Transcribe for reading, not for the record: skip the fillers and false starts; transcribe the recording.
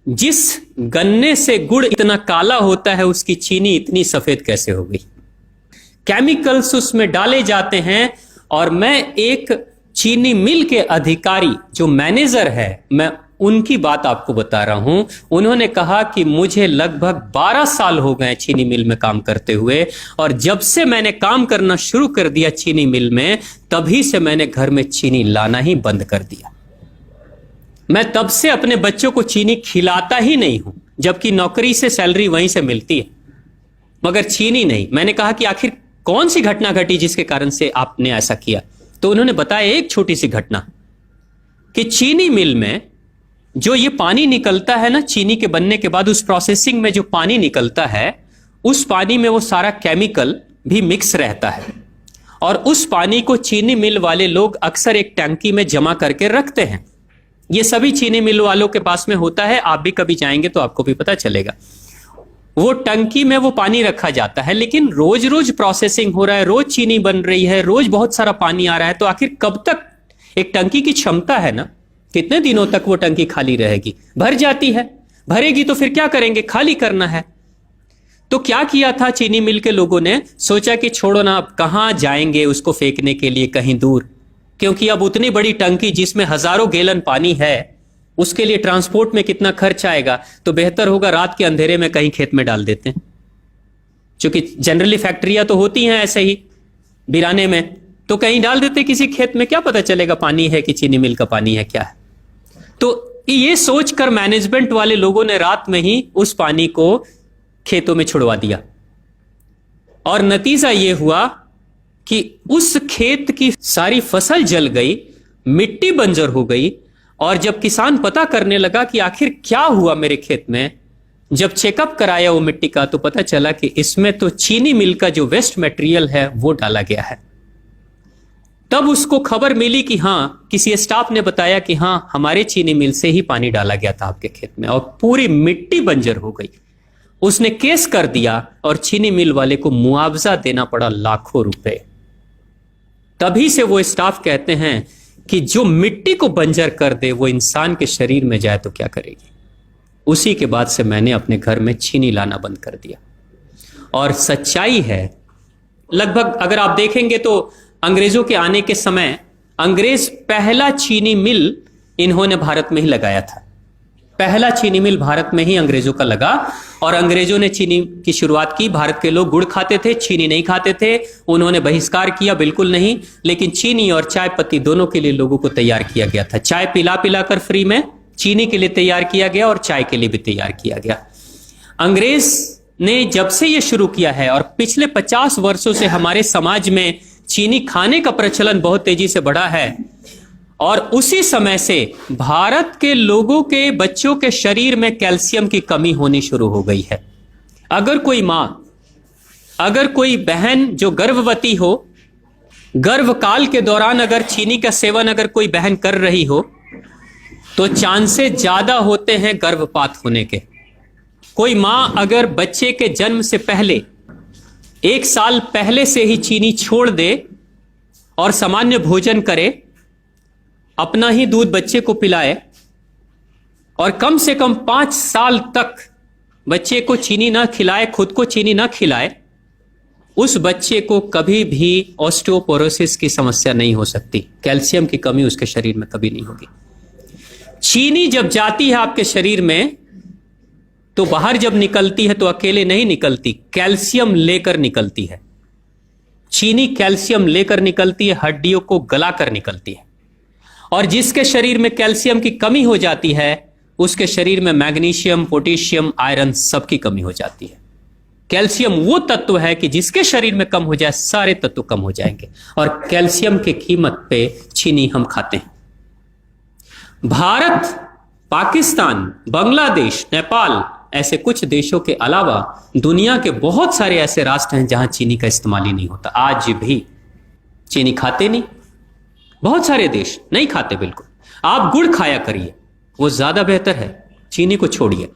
जिस गन्ने से गुड़ इतना काला होता है उसकी चीनी इतनी सफेद कैसे हो गई? केमिकल्स उसमें डाले जाते हैं। और मैं एक चीनी मिल के अधिकारी जो मैनेजर है, मैं उनकी बात आपको बता रहा हूं। उन्होंने कहा कि मुझे लगभग 12 साल हो गए चीनी मिल में काम करते हुए, और जब से मैंने काम करना शुरू कर दिया चीनी मिल में, तभी से मैंने घर में चीनी लाना ही बंद कर दिया। मैं तब से अपने बच्चों को चीनी खिलाता ही नहीं हूं, जबकि नौकरी से सैलरी वहीं से मिलती है, मगर चीनी नहीं। मैंने कहा कि आखिर कौन सी घटना घटी जिसके कारण से आपने ऐसा किया? तो उन्होंने बताया एक छोटी सी घटना कि चीनी मिल में जो ये पानी निकलता है ना, चीनी के बनने के बाद उस प्रोसेसिंग में जो पानी निकलता है, उस पानी में वो सारा केमिकल भी मिक्स रहता है, और उस पानी को चीनी मिल वाले लोग अक्सर एक टंकी में जमा करके रखते हैं। ये सभी चीनी मिल वालों के पास में होता है, आप भी कभी जाएंगे तो आपको भी पता चलेगा। वो टंकी में वो पानी रखा जाता है, लेकिन रोज रोज प्रोसेसिंग हो रहा है, रोज चीनी बन रही है, रोज बहुत सारा पानी आ रहा है, तो आखिर कब तक? एक टंकी की क्षमता है ना, कितने दिनों तक वो टंकी खाली रहेगी? भर जाती है, भरेगी तो फिर क्या करेंगे? खाली करना है। तो क्या किया था चीनी मिल के लोगों ने? सोचा कि छोड़ो ना, अब कहां जाएंगे उसको फेंकने के लिए कहीं दूर, क्योंकि अब उतनी बड़ी टंकी जिसमें हजारों गैलन पानी है, उसके लिए ट्रांसपोर्ट में कितना खर्च आएगा, तो बेहतर होगा रात के अंधेरे में कहीं खेत में डाल देते हैं। क्योंकि जनरली फैक्ट्रियां तो होती हैं ऐसे ही बिराने में, तो कहीं डाल देते किसी खेत में, क्या पता चलेगा पानी है कि चीनी मिल का पानी है, क्या है। तो ये सोचकर मैनेजमेंट वाले लोगों ने रात में ही उस पानी को खेतों में छुड़वा दिया, और नतीजा यह हुआ कि उस खेत की सारी फसल जल गई, मिट्टी बंजर हो गई। और जब किसान पता करने लगा कि आखिर क्या हुआ मेरे खेत में, जब चेकअप कराया वो मिट्टी का, तो पता चला कि इसमें तो चीनी मिल का जो वेस्ट मटेरियल है वो डाला गया है। तब उसको खबर मिली कि हां, किसी स्टाफ ने बताया कि हां, हमारे चीनी मिल से ही पानी डाला गया था आपके खेत में, और पूरी मिट्टी बंजर हो गई। उसने केस कर दिया और चीनी मिल वाले को मुआवजा देना पड़ा लाखों रुपए। तभी से वो स्टाफ कहते हैं कि जो मिट्टी को बंजर कर दे वो इंसान के शरीर में जाए तो क्या करेगी। उसी के बाद से मैंने अपने घर में चीनी लाना बंद कर दिया। और सच्चाई है, लगभग अगर आप देखेंगे तो अंग्रेजों के आने के समय अंग्रेज पहला चीनी मिल इन्होंने भारत में ही लगाया था। पहला चीनी मिल भारत में ही अंग्रेजों का लगा, और अंग्रेजों ने चीनी की शुरुआत की। भारत के लोग गुड़ खाते थे, चीनी नहीं खाते थे, उन्होंने बहिष्कार किया, बिल्कुल नहीं। लेकिन चीनी और चाय पत्ती दोनों के लिए लोगों को तैयार किया गया था। चाय पिला पिलाकर फ्री में, चीनी के लिए तैयार किया गया और चाय के लिए भी तैयार किया गया। अंग्रेज ने जब से यह शुरू किया है, और पिछले 50 वर्षों से हमारे समाज में चीनी खाने का प्रचलन बहुत तेजी से बढ़ा है, और उसी समय से भारत के लोगों के बच्चों के शरीर में कैल्शियम की कमी होनी शुरू हो गई है। अगर कोई मां, अगर कोई बहन जो गर्भवती हो, गर्भकाल के दौरान अगर चीनी का सेवन अगर कोई बहन कर रही हो, तो चांसेस ज्यादा होते हैं गर्भपात होने के। कोई मां अगर बच्चे के जन्म से पहले 1 साल पहले से ही चीनी छोड़ दे और सामान्य भोजन करे, अपना ही दूध बच्चे को पिलाए, और कम से कम 5 साल तक बच्चे को चीनी ना खिलाए, खुद को चीनी ना खिलाए, उस बच्चे को कभी भी ऑस्टियोपोरोसिस की समस्या नहीं हो सकती। कैल्शियम की कमी उसके शरीर में कभी नहीं होगी। चीनी जब जाती है आपके शरीर में, तो बाहर जब निकलती है तो अकेले नहीं निकलती, कैल्शियम लेकर निकलती है। चीनी कैल्शियम लेकर निकलती है, हड्डियों को गलाकर निकलती है। और जिसके शरीर में कैल्शियम की कमी हो जाती है, उसके शरीर में मैग्नीशियम, पोटेशियम, आयरन सबकी कमी हो जाती है। कैल्शियम वो तत्व है कि जिसके शरीर में कम हो जाए, सारे तत्व कम हो जाएंगे, और कैल्शियम की कीमत पे चीनी हम खाते हैं। भारत, पाकिस्तान, बांग्लादेश, नेपाल, ऐसे कुछ देशों के अलावा दुनिया के बहुत सारे ऐसे राष्ट्र हैं जहां चीनी का इस्तेमाल ही नहीं होता। आज भी चीनी खाते नहीं, बहुत सारे देश नहीं खाते बिल्कुल। आप गुड़ खाया करिए, वो ज्यादा बेहतर है, चीनी को छोड़िए।